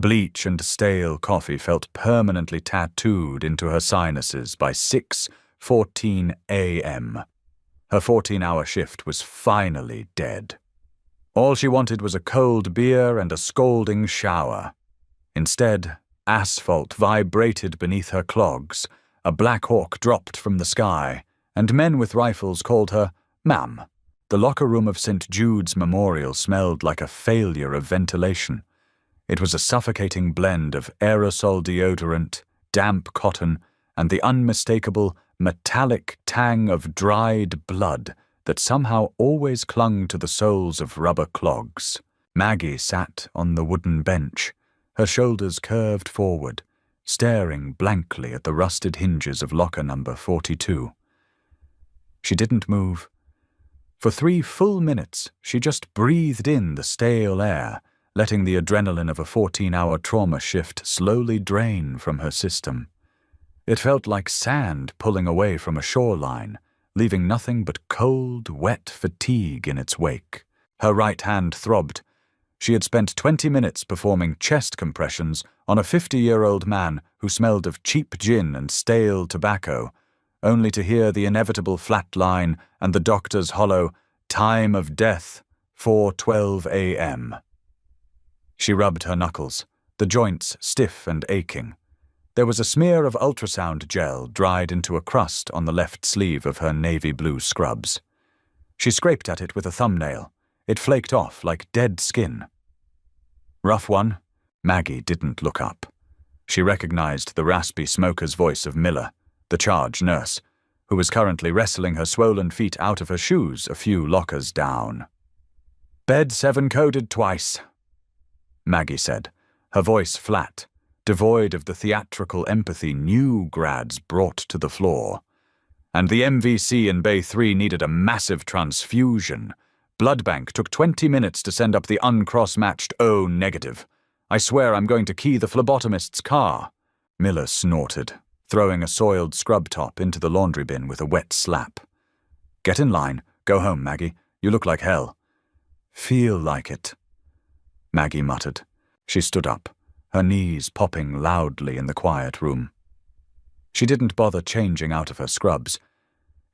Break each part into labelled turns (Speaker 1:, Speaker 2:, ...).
Speaker 1: Bleach and stale coffee felt permanently tattooed into her sinuses by 6:14 a.m. Her 14-hour shift was finally dead. All she wanted was a cold beer and a scalding shower. Instead, asphalt vibrated beneath her clogs, a Black Hawk dropped from the sky, and men with rifles called her "Ma'am." The locker room of St. Jude's Memorial smelled like a failure of ventilation. It was a suffocating blend of aerosol deodorant, damp cotton, and the unmistakable metallic tang of dried blood that somehow always clung to the soles of rubber clogs. Maggie sat on the wooden bench, her shoulders curved forward, staring blankly at the rusted hinges of locker number 42. She didn't move. For 3 full minutes, she just breathed in the stale air, letting the adrenaline of a 14-hour trauma shift slowly drain from her system. It felt like sand pulling away from a shoreline, leaving nothing but cold, wet fatigue in its wake. Her right hand throbbed. She had spent 20 minutes performing chest compressions on a 50-year-old man who smelled of cheap gin and stale tobacco, only to hear the inevitable flat line and the doctor's hollow, "Time of death, 4:12 a.m. She rubbed her knuckles, the joints stiff and aching. There was a smear of ultrasound gel dried into a crust on the left sleeve of her navy blue scrubs. She scraped at it with a thumbnail. It flaked off like dead skin. "Rough one?" Maggie didn't look up. She recognized the raspy smoker's voice of Miller, the charge nurse, who was currently wrestling her swollen feet out of her shoes a few lockers down. "Bed 7-coded twice," Maggie said, her voice flat, devoid of the theatrical empathy new grads brought to the floor. "And the MVC in Bay 3 needed a massive transfusion. Blood bank took 20 minutes to send up the uncross-matched O negative. I swear I'm going to key the phlebotomist's car." Miller snorted, throwing a soiled scrub top into the laundry bin with a wet slap. "Get in line. Go home, Maggie. You look like hell." "Feel like it," Maggie muttered. She stood up, her knees popping loudly in the quiet room. She didn't bother changing out of her scrubs.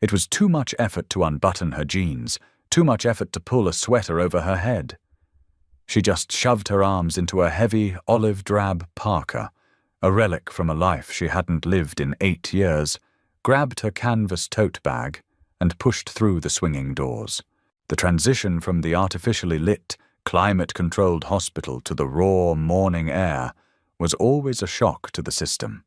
Speaker 1: It was too much effort to unbutton her jeans, too much effort to pull a sweater over her head. She just shoved her arms into a heavy olive-drab parka, a relic from a life she hadn't lived in 8 years, grabbed her canvas tote bag, and pushed through the swinging doors. The transition from the artificially lit, climate-controlled hospital to the raw morning air was always a shock to the system.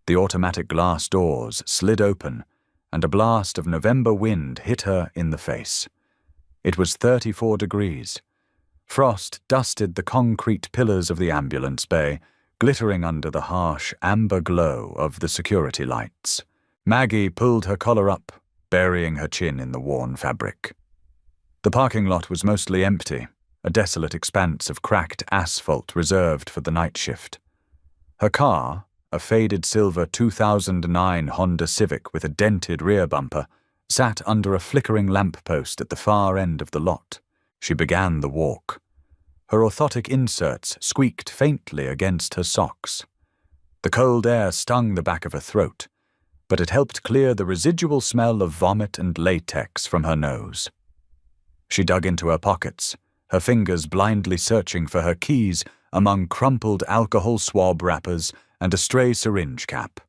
Speaker 1: The automatic glass doors slid open, and a blast of November wind hit her in the face. It was 34 degrees. Frost dusted the concrete pillars of the ambulance bay, glittering under the harsh amber glow of the security lights. Maggie pulled her collar up, burying her chin in the worn fabric. The parking lot was mostly empty, a desolate expanse of cracked asphalt reserved for the night shift. Her car, a faded silver 2009 Honda Civic with a dented rear bumper, sat under a flickering lamppost at the far end of the lot. She began the walk. Her orthotic inserts squeaked faintly against her socks. The cold air stung the back of her throat, but it helped clear the residual smell of vomit and latex from her nose. She dug into her pockets, her fingers blindly searching for her keys among crumpled alcohol swab wrappers and a stray syringe cap.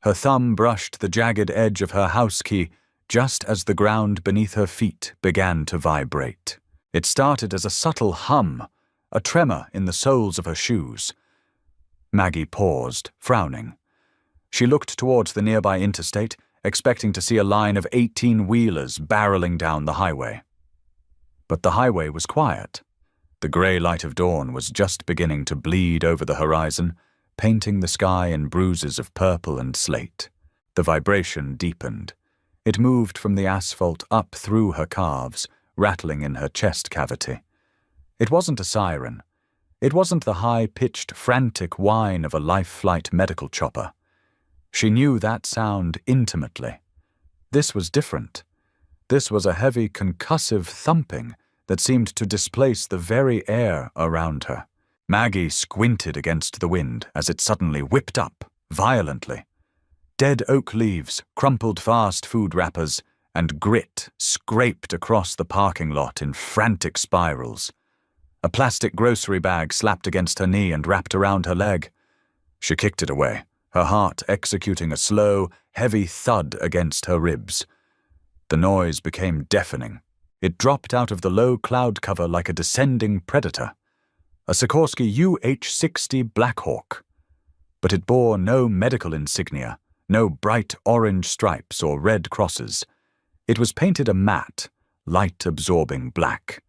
Speaker 1: Her thumb brushed the jagged edge of her house key just as the ground beneath her feet began to vibrate. It started as a subtle hum, a tremor in the soles of her shoes. Maggie paused, frowning. She looked towards the nearby interstate, expecting to see a line of 18-wheelers barreling down the highway. But the highway was quiet. The grey light of dawn was just beginning to bleed over the horizon, painting the sky in bruises of purple and slate. The vibration deepened. It moved from the asphalt up through her calves, rattling in her chest cavity. It wasn't a siren. It wasn't the high-pitched, frantic whine of a life-flight medical chopper. She knew that sound intimately. This was different. This was a heavy, concussive thumping that seemed to displace the very air around her. Maggie squinted against the wind as it suddenly whipped up, violently. Dead oak leaves, crumpled fast food wrappers, and grit scraped across the parking lot in frantic spirals. A plastic grocery bag slapped against her knee and wrapped around her leg. She kicked it away, her heart executing a slow, heavy thud against her ribs. The noise became deafening. It dropped out of the low cloud cover like a descending predator. A Sikorsky UH-60 Black Hawk. But it bore no medical insignia, no bright orange stripes or red crosses. It was painted a matte, light-absorbing black.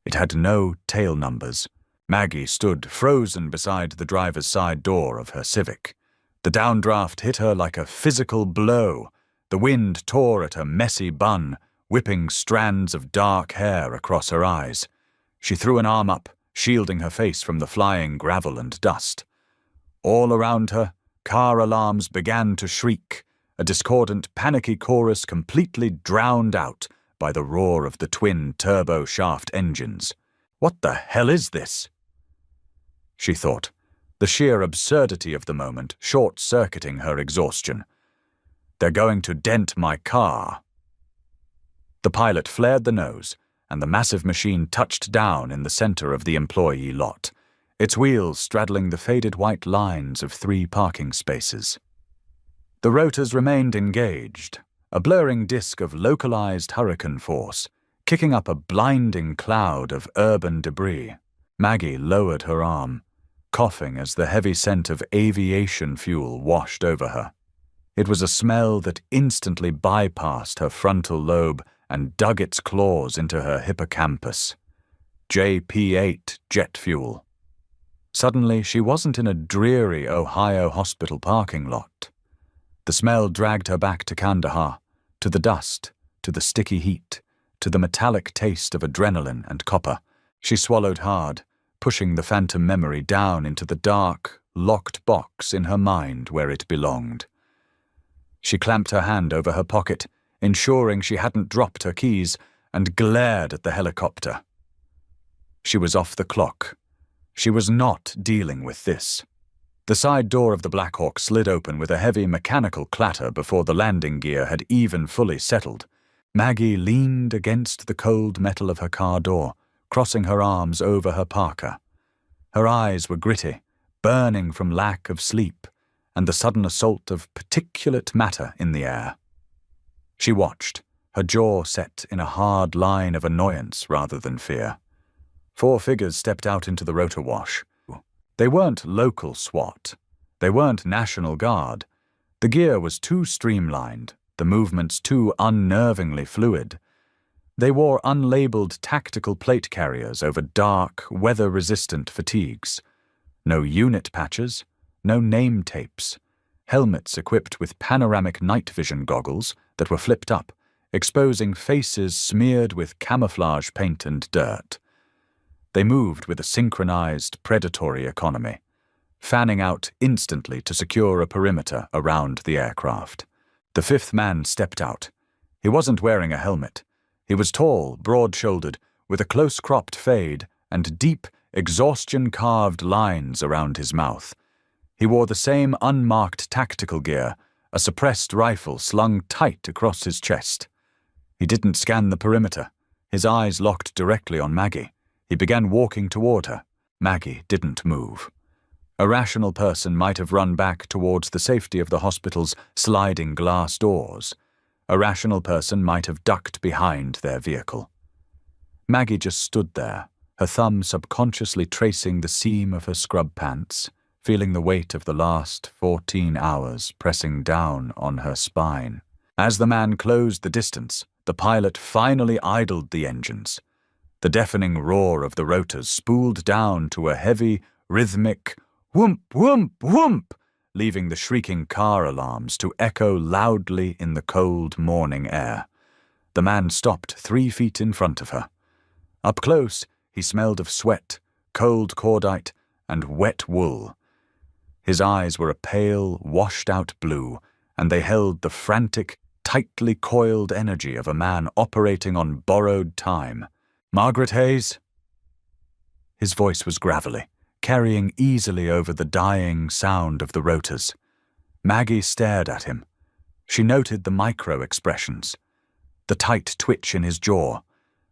Speaker 1: It had no tail numbers. Maggie stood frozen beside the driver's side door of her Civic. The downdraft hit her like a physical blow. The wind tore at her messy bun, whipping strands of dark hair across her eyes. She threw an arm up, shielding her face from the flying gravel and dust. All around her, car alarms began to shriek, a discordant, panicky chorus completely drowned out by the roar of the twin turbo-shaft engines. What the hell is this? She thought, the sheer absurdity of the moment short-circuiting her exhaustion. They're going to dent my car. The pilot flared the nose, and the massive machine touched down in the center of the employee lot, its wheels straddling the faded white lines of 3 parking spaces. The rotors remained engaged, a blurring disk of localized hurricane force, kicking up a blinding cloud of urban debris. Maggie lowered her arm, coughing as the heavy scent of aviation fuel washed over her. It was a smell that instantly bypassed her frontal lobe and dug its claws into her hippocampus. JP-8 jet fuel. Suddenly, she wasn't in a dreary Ohio hospital parking lot. The smell dragged her back to Kandahar, to the dust, to the sticky heat, to the metallic taste of adrenaline and copper. She swallowed hard, pushing the phantom memory down into the dark, locked box in her mind where it belonged. She clamped her hand over her pocket, ensuring she hadn't dropped her keys, and glared at the helicopter. She was off the clock. She was not dealing with this. The side door of the Black Hawk slid open with a heavy mechanical clatter before the landing gear had even fully settled. Maggie leaned against the cold metal of her car door, crossing her arms over her parka. Her eyes were gritty, burning from lack of sleep and the sudden assault of particulate matter in the air. She watched, her jaw set in a hard line of annoyance rather than fear. 4 figures stepped out into the rotor wash. They weren't local SWAT. They weren't National Guard. The gear was too streamlined, the movements too unnervingly fluid. They wore unlabeled tactical plate carriers over dark, weather-resistant fatigues. No unit patches, no name tapes. Helmets equipped with panoramic night vision goggles that were flipped up, exposing faces smeared with camouflage paint and dirt. They moved with a synchronized, predatory economy, fanning out instantly to secure a perimeter around the aircraft. The 5th man stepped out. He wasn't wearing a helmet. He was tall, broad-shouldered, with a close-cropped fade and deep, exhaustion-carved lines around his mouth. He wore the same unmarked tactical gear, a suppressed rifle slung tight across his chest. He didn't scan the perimeter. His eyes locked directly on Maggie. He began walking toward her. Maggie didn't move. A rational person might have run back towards the safety of the hospital's sliding glass doors. A rational person might have ducked behind their vehicle. Maggie just stood there, her thumb subconsciously tracing the seam of her scrub pants, feeling the weight of the last 14 hours pressing down on her spine. As the man closed the distance, the pilot finally idled the engines. The deafening roar of the rotors spooled down to a heavy, rhythmic whoomp, whoomp, whoomp, leaving the shrieking car alarms to echo loudly in the cold morning air. The man stopped 3 feet in front of her. Up close, he smelled of sweat, cold cordite, and wet wool. His eyes were a pale, washed-out blue, and they held the frantic, tightly coiled energy of a man operating on borrowed time. "Margaret Hayes?" His voice was gravelly, carrying easily over the dying sound of the rotors. Maggie stared at him. She noted the micro-expressions, the tight twitch in his jaw,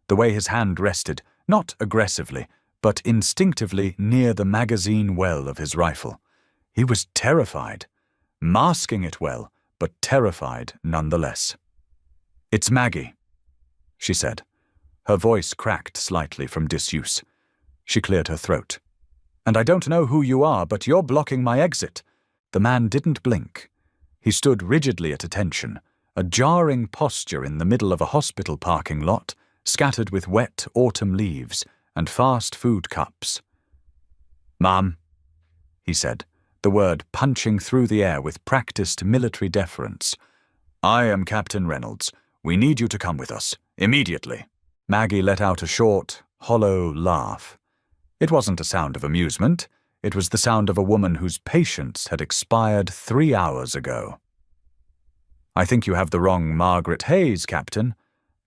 Speaker 1: the way his hand rested, not aggressively, but instinctively near the magazine well of his rifle. He was terrified, masking it well, but terrified nonetheless. "It's Maggie," she said. Her voice cracked slightly from disuse. She cleared her throat. "And I don't know who you are, but you're blocking my exit." The man didn't blink. He stood rigidly at attention, a jarring posture in the middle of a hospital parking lot, scattered with wet autumn leaves and fast food cups. "Ma'am," he said, the word punching through the air with practiced military deference. "I am Captain Reynolds. We need you to come with us, immediately." Maggie let out a short, hollow laugh. It wasn't a sound of amusement. It was the sound of a woman whose patience had expired 3 hours ago. "I think you have the wrong Margaret Hayes, Captain.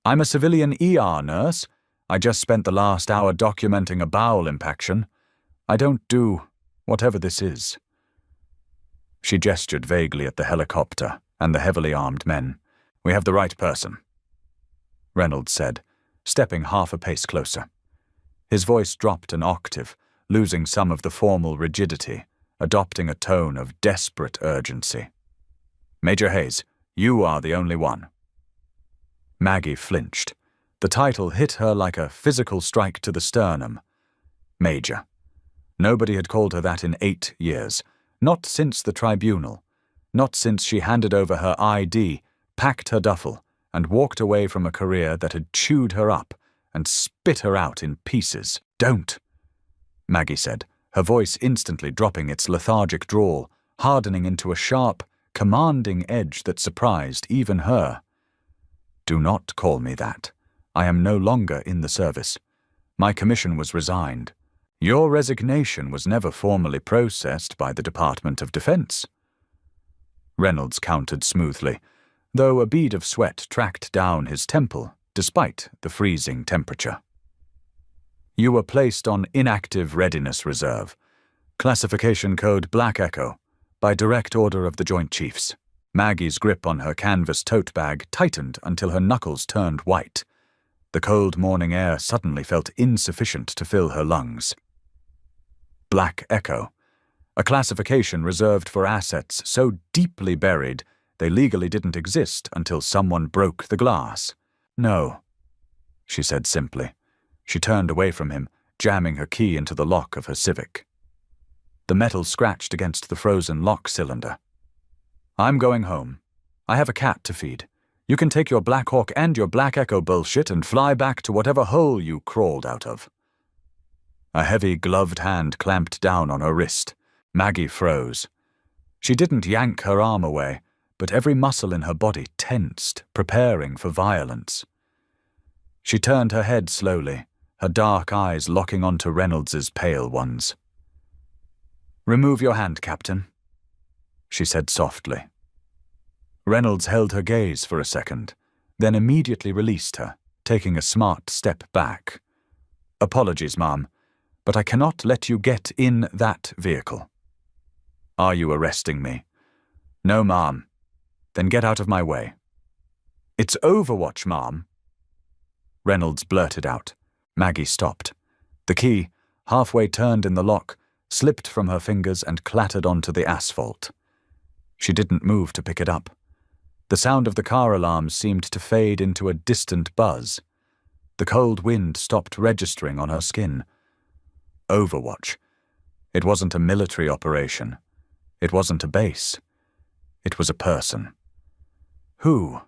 Speaker 1: I'm a civilian ER nurse. I just spent the last hour documenting a bowel impaction. I don't do whatever this is." She gestured vaguely at the helicopter and the heavily armed men. "We have the right person," Reynolds said, stepping half a pace closer. His voice dropped an octave, losing some of the formal rigidity, adopting a tone of desperate urgency. "Major Hayes, you are the only one." Maggie flinched. The title hit her like a physical strike to the sternum. Major. Nobody had called her that in 8 years. Not since the tribunal. Not since she handed over her ID, packed her duffel, and walked away from a career that had chewed her up and spit her out in pieces. "Don't," Maggie said, her voice instantly dropping its lethargic drawl, hardening into a sharp, commanding edge that surprised even her. "Do not call me that. I am no longer in the service. My commission was resigned. Your resignation was never formally processed by the Department of Defense." Reynolds countered smoothly, though a bead of sweat tracked down his temple, despite the freezing temperature. "You were placed on inactive readiness reserve, classification code Black Echo, by direct order of the Joint Chiefs." Maggie's grip on her canvas tote bag tightened until her knuckles turned white. The cold morning air suddenly felt insufficient to fill her lungs. Black Echo, a classification reserved for assets so deeply buried they legally didn't exist until someone broke the glass. "No," she said simply. She turned away from him, jamming her key into the lock of her Civic. The metal scratched against the frozen lock cylinder. "I'm going home. I have a cat to feed. You can take your Black Hawk and your Black Echo bullshit and fly back to whatever hole you crawled out of." A heavy, gloved hand clamped down on her wrist. Maggie froze. She didn't yank her arm away, but every muscle in her body tensed, preparing for violence. She turned her head slowly, her dark eyes locking onto Reynolds's pale ones. "Remove your hand, Captain," she said softly. Reynolds held her gaze for a second, then immediately released her, taking a smart step back. "Apologies, ma'am, but I cannot let you get in that vehicle." "Are you arresting me?" "No, ma'am." "Then get out of my way." "It's Overwatch, ma'am," Reynolds blurted out. Maggie stopped. The key, halfway turned in the lock, slipped from her fingers and clattered onto the asphalt. She didn't move to pick it up. The sound of the car alarm seemed to fade into a distant buzz. The cold wind stopped registering on her skin. Overwatch. It wasn't a military operation. It wasn't a base. It was a person. "Who?"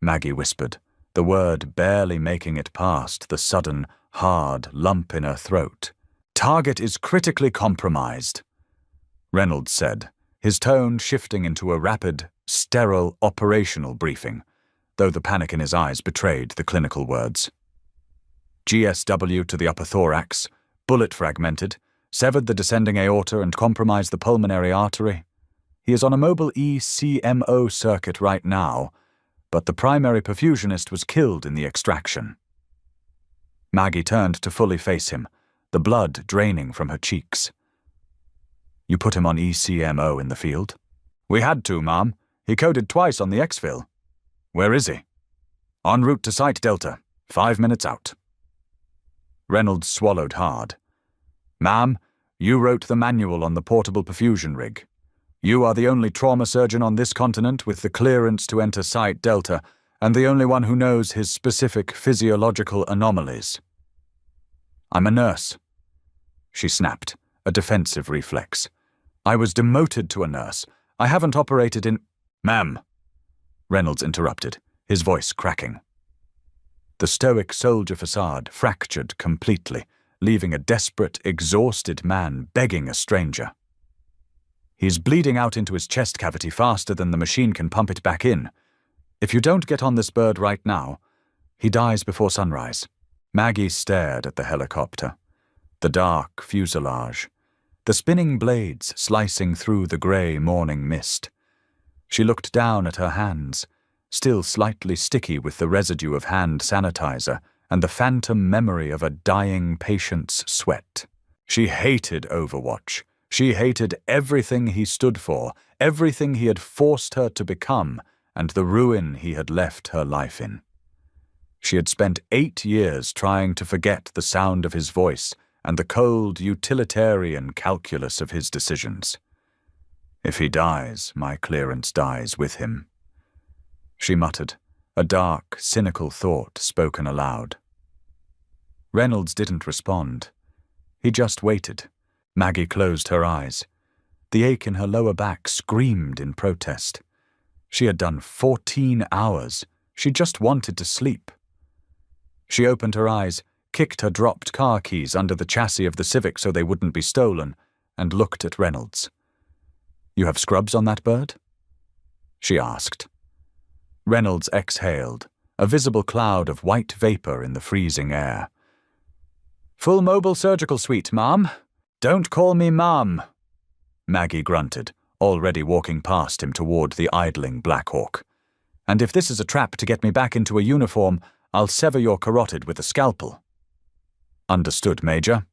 Speaker 1: Maggie whispered, the word barely making it past the sudden, hard lump in her throat. "Target is critically compromised," Reynolds said, his tone shifting into a rapid, sterile operational briefing, though the panic in his eyes betrayed the clinical words. "GSW to the upper thorax, bullet fragmented, severed the descending aorta and compromised the pulmonary artery. He is on a mobile ECMO circuit right now, but the primary perfusionist was killed in the extraction." Maggie turned to fully face him, the blood draining from her cheeks. "You put him on ECMO in the field?" "We had to, Ma'am. He coded twice on the exfil." "Where is he?" "En route to Site Delta, 5 minutes out." Reynolds swallowed hard. "Ma'am, you wrote the manual on the portable perfusion rig. You are the only trauma surgeon on this continent with the clearance to enter Site Delta, and the only one who knows his specific physiological anomalies." "I'm a nurse," she snapped, a defensive reflex. "I was demoted to a nurse. I haven't operated in—" "Ma'am," Reynolds interrupted, his voice cracking. The stoic soldier facade fractured completely, leaving a desperate, exhausted man begging a stranger. "He's bleeding out into his chest cavity faster than the machine can pump it back in. If you don't get on this bird right now, he dies before sunrise." Maggie stared at the helicopter. The dark fuselage, the spinning blades slicing through the grey morning mist. She looked down at her hands, still slightly sticky with the residue of hand sanitizer and the phantom memory of a dying patient's sweat. She hated Overwatch. She hated everything he stood for, everything he had forced her to become, and the ruin he had left her life in. She had spent 8 years trying to forget the sound of his voice and the cold, utilitarian calculus of his decisions. "If he dies, my clearance dies with him," she muttered, a dark, cynical thought spoken aloud. Reynolds didn't respond. He just waited. Maggie closed her eyes. The ache in her lower back screamed in protest. She had done 14 hours. She just wanted to sleep. She opened her eyes, kicked her dropped car keys under the chassis of the Civic so they wouldn't be stolen, and looked at Reynolds. "You have scrubs on that bird?" she asked. Reynolds exhaled, a visible cloud of white vapor in the freezing air. "Full mobile surgical suite, Ma'am. Don't call me Ma'am," Maggie grunted, already walking past him toward the idling Black Hawk. "And if this is a trap to get me back into a uniform, I'll sever your carotid with a scalpel." "Understood, Major,"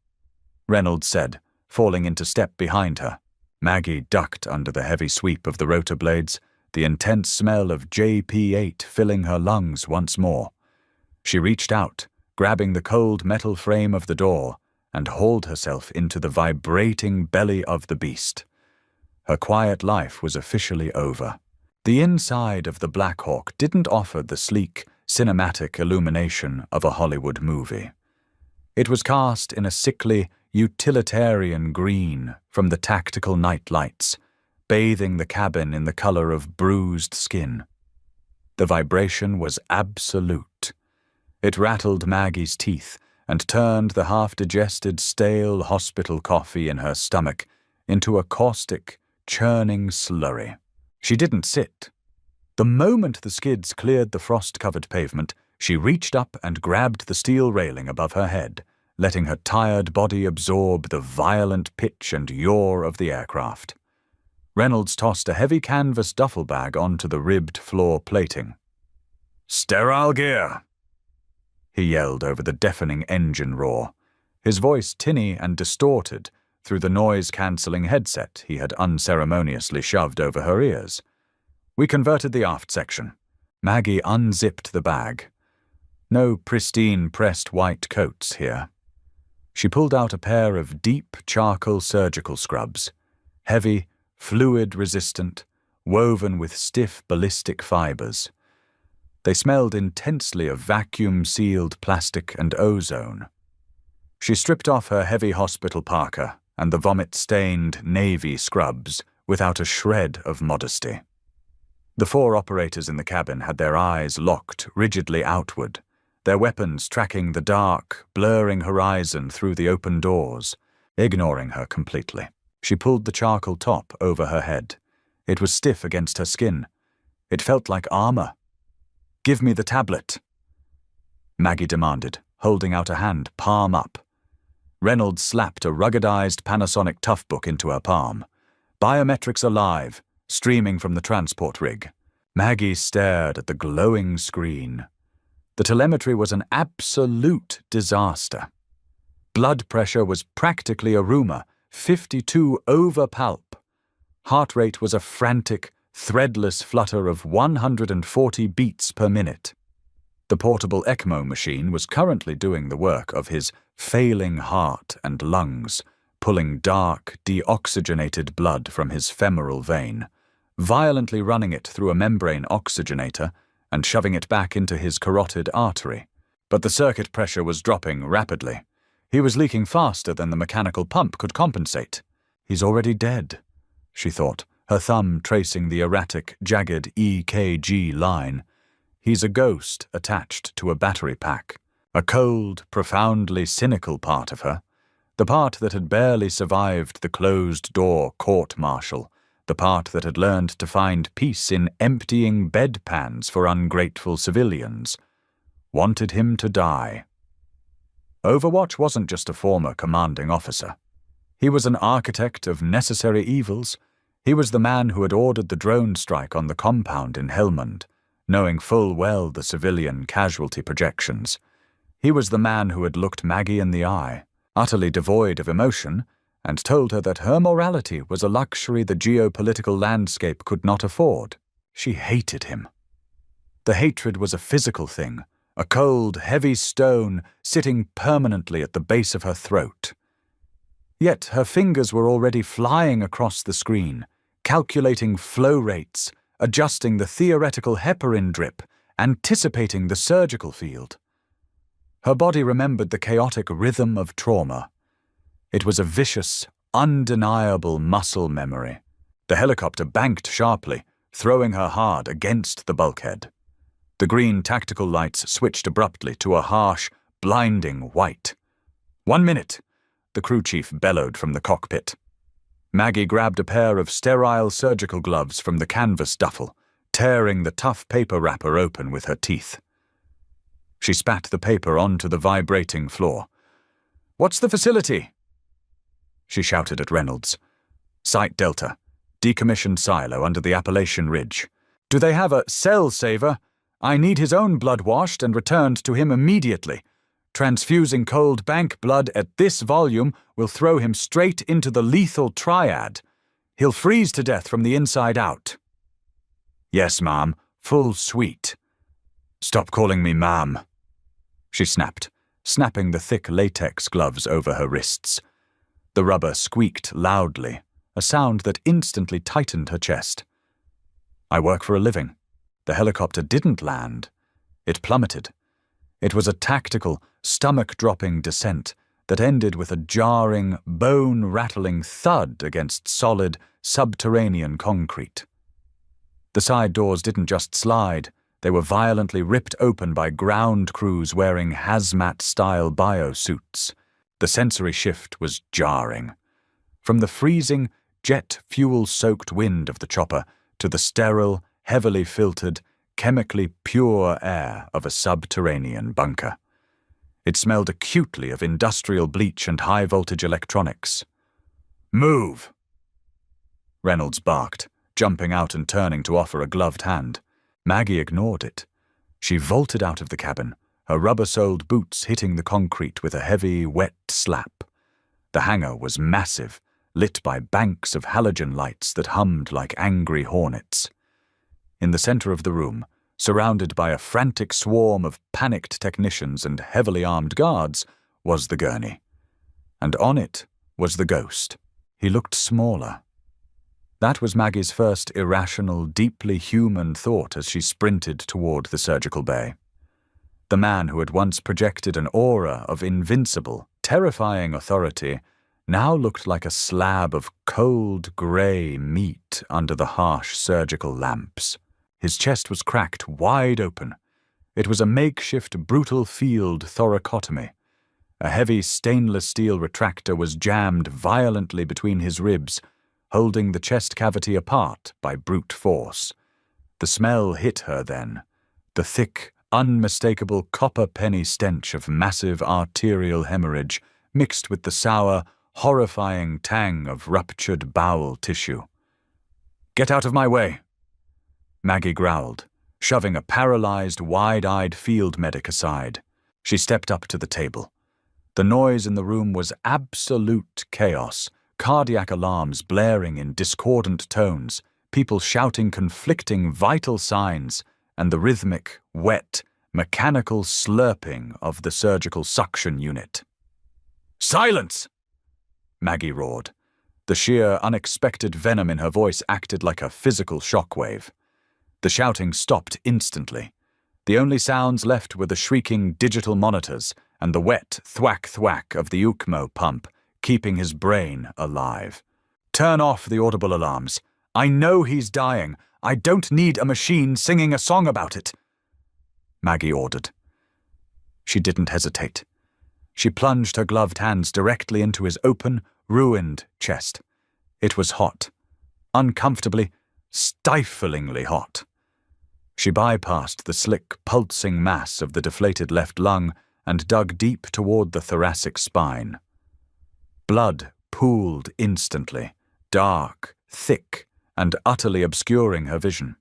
Speaker 1: Reynolds said, falling into step behind her. Maggie ducked under the heavy sweep of the rotor blades, the intense smell of JP8 filling her lungs once more. She reached out, grabbing the cold metal frame of the door, and hauled herself into the vibrating belly of the beast. Her quiet life was officially over. The inside of the Black Hawk didn't offer the sleek, cinematic illumination of a Hollywood movie. It was cast in a sickly, utilitarian green from the tactical night lights, bathing the cabin in the color of bruised skin. The vibration was absolute. It rattled Maggie's teeth and turned the half-digested, stale hospital coffee in her stomach into a caustic, churning slurry. She didn't sit. The moment the skids cleared the frost-covered pavement, she reached up and grabbed the steel railing above her head, letting her tired body absorb the violent pitch and yaw of the aircraft. Reynolds tossed a heavy canvas duffel bag onto the ribbed floor plating. "Sterile gear!" he yelled over the deafening engine roar, his voice tinny and distorted through the noise-cancelling headset he had unceremoniously shoved over her ears. We converted the aft section. Maggie unzipped the bag. No pristine pressed white coats here. She pulled out a pair of deep charcoal surgical scrubs, heavy, fluid-resistant, woven with stiff ballistic fibers. They smelled intensely of vacuum-sealed plastic and ozone. She stripped off her heavy hospital parka and the vomit-stained navy scrubs without a shred of modesty. The 4 operators in the cabin had their eyes locked rigidly outward, their weapons tracking the dark, blurring horizon through the open doors, ignoring her completely. She pulled the charcoal top over her head. It was stiff against her skin. It felt like armor. "Give me the tablet," Maggie demanded, holding out a hand, palm up. Reynolds slapped a ruggedized Panasonic Toughbook into her palm. Biometrics alive, streaming from the transport rig. Maggie stared at the glowing screen. The telemetry was an absolute disaster. Blood pressure was practically a rumor, 52 over palp. Heart rate was a frantic, threadless flutter of 140 beats per minute. The portable ECMO machine was currently doing the work of his failing heart and lungs, pulling dark, deoxygenated blood from his femoral vein, violently running it through a membrane oxygenator and shoving it back into his carotid artery. But the circuit pressure was dropping rapidly. He was leaking faster than the mechanical pump could compensate. He's already dead, she thought, her thumb tracing the erratic, jagged EKG line. He's a ghost attached to a battery pack. A cold, profoundly cynical part of her. The part that had barely survived the closed-door court-martial. The part that had learned to find peace in emptying bedpans for ungrateful civilians. Wanted him to die. Overwatch wasn't just a former commanding officer. He was an architect of necessary evils. He was the man who had ordered the drone strike on the compound in Helmand, knowing full well the civilian casualty projections. He was the man who had looked Maggie in the eye, utterly devoid of emotion, and told her that her morality was a luxury the geopolitical landscape could not afford. She hated him. The hatred was a physical thing, a cold, heavy stone sitting permanently at the base of her throat. Yet her fingers were already flying across the screen, calculating flow rates, adjusting the theoretical heparin drip, anticipating the surgical field. Her body remembered the chaotic rhythm of trauma. It was a vicious, undeniable muscle memory. The helicopter banked sharply, throwing her hard against the bulkhead. The green tactical lights switched abruptly to a harsh, blinding white. 1 minute, the crew chief bellowed from the cockpit. Maggie grabbed a pair of sterile surgical gloves from the canvas duffel, tearing the tough paper wrapper open with her teeth. She spat the paper onto the vibrating floor. "What's the facility?" She shouted at Reynolds. "Site Delta, decommissioned silo under the Appalachian Ridge. Do they have a cell saver? I need his own blood washed and returned to him immediately. Transfusing cold bank blood at this volume will throw him straight into the lethal triad. He'll freeze to death from the inside out." "Yes, ma'am. Full suite." "Stop calling me ma'am," she snapped, snapping the thick latex gloves over her wrists. The rubber squeaked loudly, a sound that instantly tightened her chest. "I work for a living." The helicopter didn't land. It plummeted. It was a tactical, stomach-dropping descent that ended with a jarring, bone-rattling thud against solid, subterranean concrete. The side doors didn't just slide, they were violently ripped open by ground crews wearing hazmat-style biosuits. The sensory shift was jarring. From the freezing, jet fuel-soaked wind of the chopper to the sterile, heavily filtered, chemically pure air of a subterranean bunker. It smelled acutely of industrial bleach and high-voltage electronics. "Move!" Reynolds barked, jumping out and turning to offer a gloved hand. Maggie ignored it. She vaulted out of the cabin, her rubber-soled boots hitting the concrete with a heavy, wet slap. The hangar was massive, lit by banks of halogen lights that hummed like angry hornets. In the center of the room, surrounded by a frantic swarm of panicked technicians and heavily armed guards, was the gurney. And on it was the ghost. He looked smaller. That was Maggie's first irrational, deeply human thought as she sprinted toward the surgical bay. The man who had once projected an aura of invincible, terrifying authority now looked like a slab of cold, grey meat under the harsh surgical lamps. His chest was cracked wide open. It was a makeshift brutal field thoracotomy. A heavy stainless steel retractor was jammed violently between his ribs, holding the chest cavity apart by brute force. The smell hit her then, the thick, unmistakable copper penny stench of massive arterial hemorrhage mixed with the sour, horrifying tang of ruptured bowel tissue. "Get out of my way," Maggie growled, shoving a paralyzed, wide-eyed field medic aside. She stepped up to the table. The noise in the room was absolute chaos, cardiac alarms blaring in discordant tones, people shouting conflicting vital signs, and the rhythmic, wet, mechanical slurping of the surgical suction unit. "Silence!" Maggie roared. The sheer, unexpected venom in her voice acted like a physical shockwave. The shouting stopped instantly. The only sounds left were the shrieking digital monitors and the wet thwack-thwack of the UCMO pump, keeping his brain alive. "Turn off the audible alarms. I know he's dying. I don't need a machine singing a song about it," Maggie ordered. She didn't hesitate. She plunged her gloved hands directly into his open, ruined chest. It was hot. Uncomfortably, stiflingly hot. She bypassed the slick, pulsing mass of the deflated left lung and dug deep toward the thoracic spine. Blood pooled instantly, dark, thick, and utterly obscuring her vision.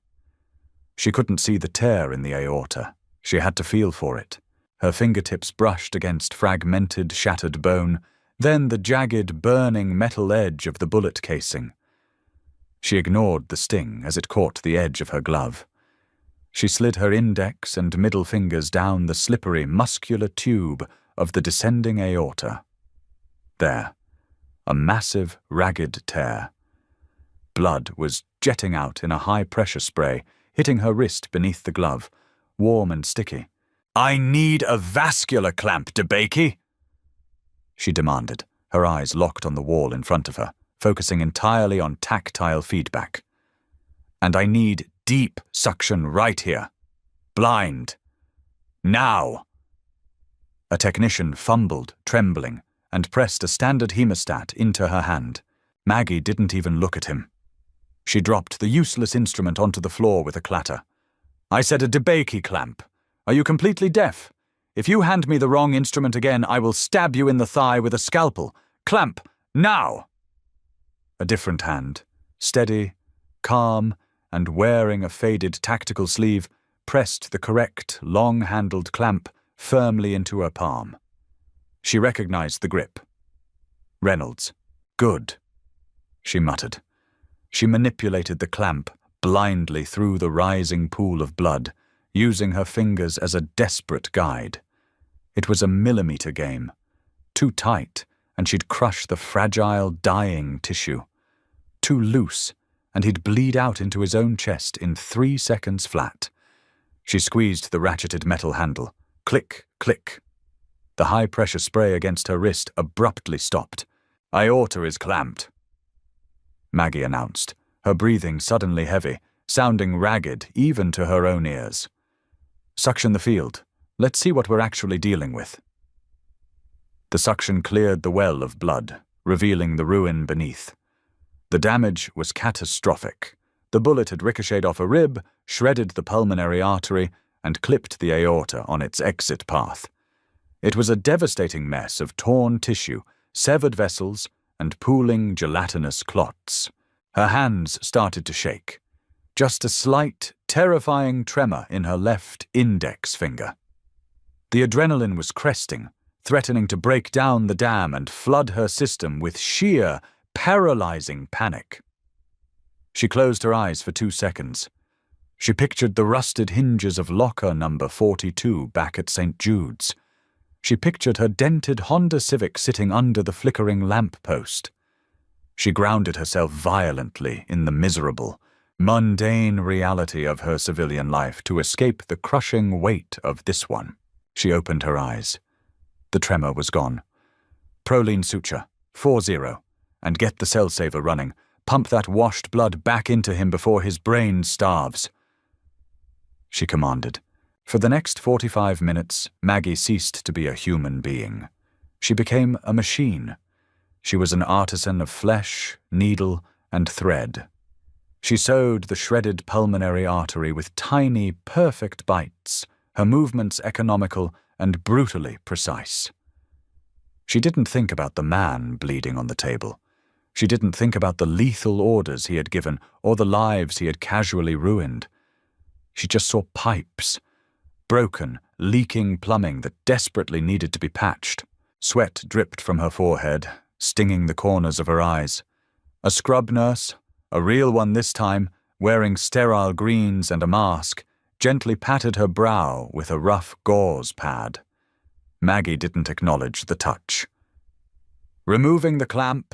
Speaker 1: She couldn't see the tear in the aorta. She had to feel for it. Her fingertips brushed against fragmented, shattered bone, then the jagged, burning metal edge of the bullet casing. She ignored the sting as it caught the edge of her glove. She slid her index and middle fingers down the slippery, muscular tube of the descending aorta. There, a massive, ragged tear. Blood was jetting out in a high-pressure spray, hitting her wrist beneath the glove, warm and sticky. "I need a vascular clamp, DeBakey," she demanded, her eyes locked on the wall in front of her, focusing entirely on tactile feedback. "And I need deep suction right here. Blind. Now." A technician fumbled, trembling, and pressed a standard hemostat into her hand. Maggie didn't even look at him. She dropped the useless instrument onto the floor with a clatter. "I said a DeBakey clamp. Are you completely deaf? If you hand me the wrong instrument again, I will stab you in the thigh with a scalpel. Clamp, now!" A different hand, steady, calm, and wearing a faded tactical sleeve, pressed the correct, long-handled clamp firmly into her palm. She recognized the grip. "Reynolds. Good," she muttered. She manipulated the clamp blindly through the rising pool of blood, using her fingers as a desperate guide. It was a millimeter game. Too tight, and she'd crush the fragile, dying tissue. Too loose, and he'd bleed out into his own chest in 3 seconds flat. She squeezed the ratcheted metal handle. Click, click. The high-pressure spray against her wrist abruptly stopped. "Aorta is clamped," Maggie announced, her breathing suddenly heavy, sounding ragged even to her own ears. "Suction the field. Let's see what we're actually dealing with." The suction cleared the well of blood, revealing the ruin beneath. The damage was catastrophic. The bullet had ricocheted off a rib, shredded the pulmonary artery, and clipped the aorta on its exit path. It was a devastating mess of torn tissue, severed vessels, and pooling gelatinous clots. Her hands started to shake. Just a slight, terrifying tremor in her left index finger. The adrenaline was cresting, threatening to break down the dam and flood her system with sheer, paralyzing panic. She closed her eyes for 2 seconds. She pictured the rusted hinges of locker number 42 back at St. Jude's. She pictured her dented Honda Civic sitting under the flickering lamp post. She grounded herself violently in the miserable, mundane reality of her civilian life to escape the crushing weight of this one. She opened her eyes. The tremor was gone. "Proline suture, 4-0, and get the cell saver running. Pump that washed blood back into him before his brain starves," she commanded. For the next 45 minutes, Maggie ceased to be a human being. She became a machine. She was an artisan of flesh, needle, and thread. She sewed the shredded pulmonary artery with tiny, perfect bites, her movements economical and brutally precise. She didn't think about the man bleeding on the table. She didn't think about the lethal orders he had given or the lives he had casually ruined. She just saw pipes, broken, leaking plumbing that desperately needed to be patched. Sweat dripped from her forehead, stinging the corners of her eyes. A scrub nurse, a real one this time, wearing sterile greens and a mask, gently patted her brow with a rough gauze pad. Maggie didn't acknowledge the touch. "Removing the clamp,"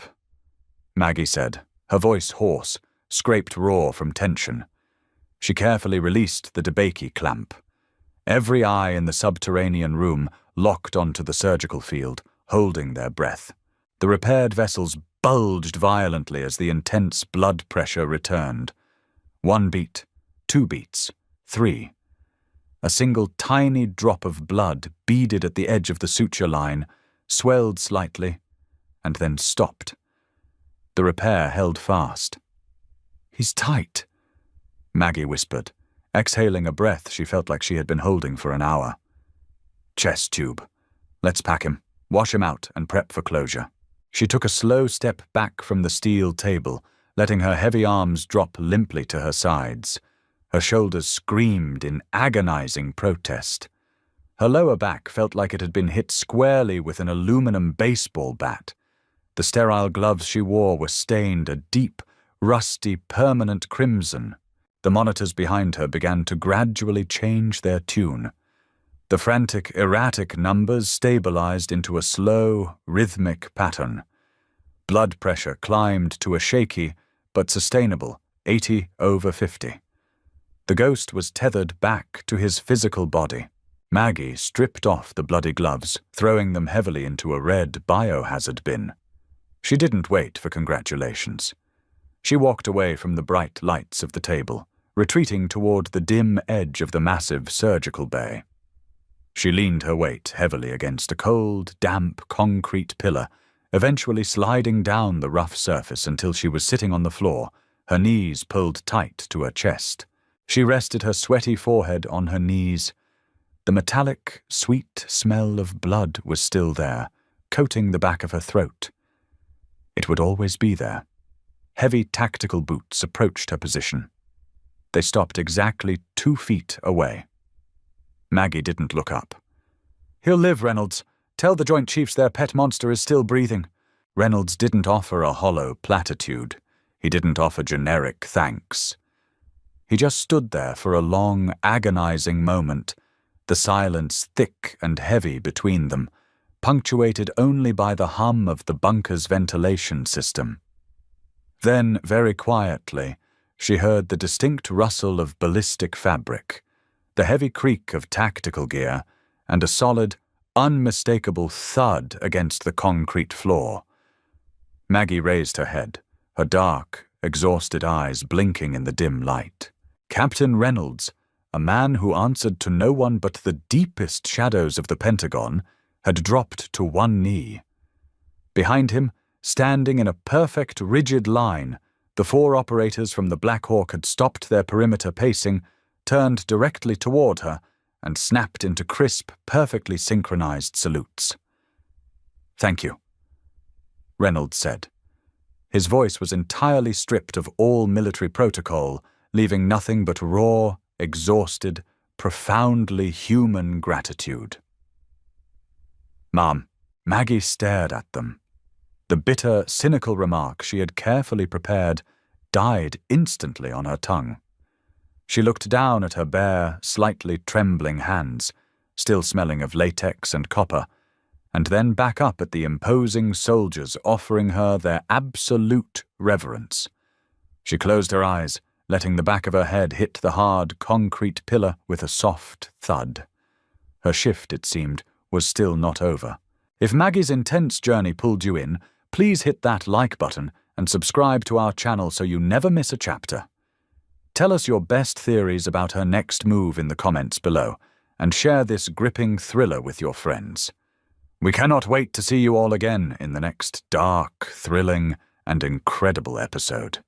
Speaker 1: Maggie said, her voice hoarse, scraped raw from tension. She carefully released the DeBakey clamp. Every eye in the subterranean room locked onto the surgical field, holding their breath. The repaired vessels bulged violently as the intense blood pressure returned. 1 beat, 2 beats, 3. A single tiny drop of blood beaded at the edge of the suture line, swelled slightly, and then stopped. The repair held fast. "He's tight," Maggie whispered, exhaling a breath she felt like she had been holding for an hour. "Chest tube. Let's pack him, wash him out, and prep for closure." She took a slow step back from the steel table, letting her heavy arms drop limply to her sides. Her shoulders screamed in agonizing protest. Her lower back felt like it had been hit squarely with an aluminum baseball bat. The sterile gloves she wore were stained a deep, rusty, permanent crimson. The monitors behind her began to gradually change their tune. The frantic, erratic numbers stabilized into a slow, rhythmic pattern. Blood pressure climbed to a shaky, but sustainable 80/50. The ghost was tethered back to his physical body. Maggie stripped off the bloody gloves, throwing them heavily into a red biohazard bin. She didn't wait for congratulations. She walked away from the bright lights of the table, retreating toward the dim edge of the massive surgical bay. She leaned her weight heavily against a cold, damp concrete pillar, eventually sliding down the rough surface until she was sitting on the floor, her knees pulled tight to her chest. She rested her sweaty forehead on her knees. The metallic, sweet smell of blood was still there, coating the back of her throat. It would always be there. Heavy tactical boots approached her position. They stopped exactly 2 feet away. Maggie didn't look up. "He'll live, Reynolds. Tell the Joint Chiefs their pet monster is still breathing." Reynolds didn't offer a hollow platitude. He didn't offer generic thanks. He just stood there for a long, agonizing moment, the silence thick and heavy between them, punctuated only by the hum of the bunker's ventilation system. Then, very quietly, she heard the distinct rustle of ballistic fabric, the heavy creak of tactical gear, and a solid, unmistakable thud against the concrete floor. Maggie raised her head, her dark, exhausted eyes blinking in the dim light. Captain Reynolds, a man who answered to no one but the deepest shadows of the Pentagon, had dropped to one knee. Behind him, standing in a perfect, rigid line, the 4 operators from the Black Hawk had stopped their perimeter pacing, turned directly toward her, and snapped into crisp, perfectly synchronized salutes. "Thank you," Reynolds said. His voice was entirely stripped of all military protocol, leaving nothing but raw, exhausted, profoundly human gratitude. "Ma'am," Maggie stared at them. The bitter, cynical remark she had carefully prepared died instantly on her tongue. She looked down at her bare, slightly trembling hands, still smelling of latex and copper, and then back up at the imposing soldiers offering her their absolute reverence. She closed her eyes, letting the back of her head hit the hard concrete pillar with a soft thud. Her shift, it seemed, was still not over. If Maggie's intense journey pulled you in, please hit that like button and subscribe to our channel so you never miss a chapter. Tell us your best theories about her next move in the comments below, and share this gripping thriller with your friends. We cannot wait to see you all again in the next dark, thrilling, and incredible episode.